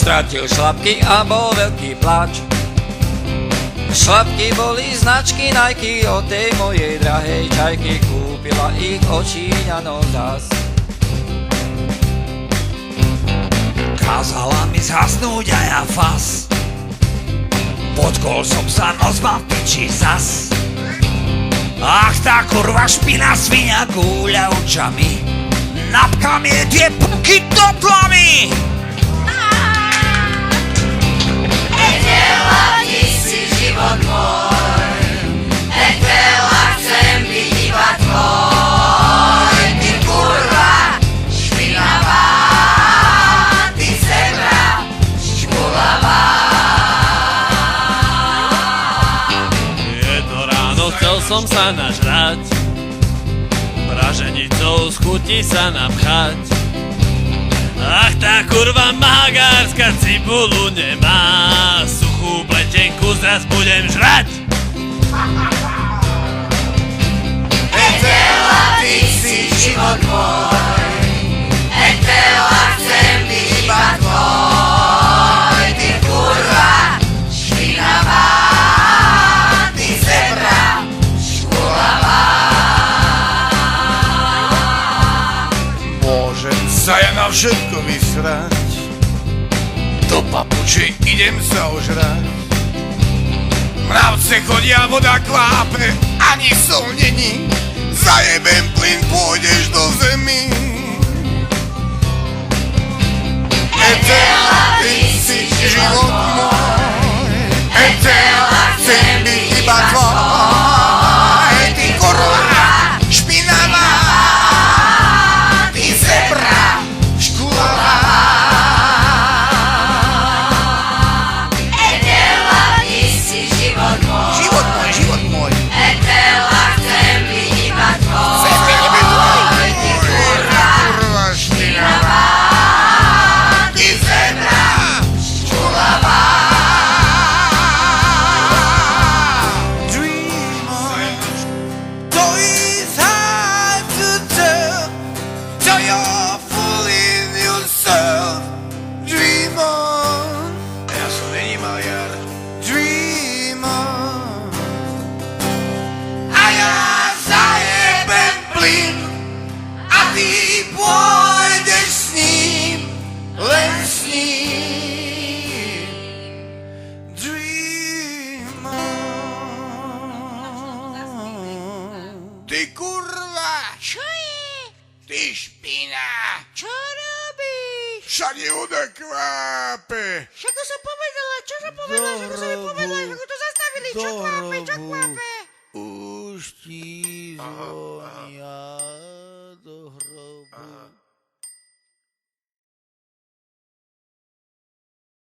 Stratil šlapky a bol veľký pláč. Šlapky boli značky Nike, od tej mojej drahej čajky, kúpila ich od Číňanov zas. Kázala mi zhasnúť a ja fas. Potkol som sa, noc mám v piči zas. Ach, tá kurva špina svinia gúľa očami. Napkám je tie puky do tlamy. Etela, ty si život môj. Etela, chcem byť iba tvoj. Ty kurva špinavá, ty zebra špulavá. Jedno ráno chcel som sa nažrať, praženicou z chuti sa napchať. Ach, tá kurva magárska cibulu nemá, suchú pletenku zas budem žrať. Etela, ty si život môj. Etela, chcem byť iba tvoj. Ty kurva špinavá, ty zebra špulavá. Môžem sa ja na všetko vysrať, do papuče idem sa ožrať. Mravce chodia, voda kvápe, ani sol není, zajebem plyn, pôjdeš do zemi. Etela, ty si život môj. Etela, chcem byť iba tvoj. Ty kurva špinavá, ty zebra škulavá. Etela, ty si život môj. Život môj, život môj. Etela, chcem byť iba tvoj. Chcem byť iba tvoj. Ty kurva špinavá, ty zebra škulavá. To is hard to tell till you're fooling yourself. Dream on. Ja som není maliar. Dream on. A ja zajebem plyn a ty pôjdeš s ním, len s ním. Dream on. Ty kurva! Čo je? Ty špina! Čo robíš? Všade voda kvápe! Všetko som povedala, čo som povedala, všetko som nepovedala, všetko to zastavili, čo kvápe, čo kvápe? Už ti zvonia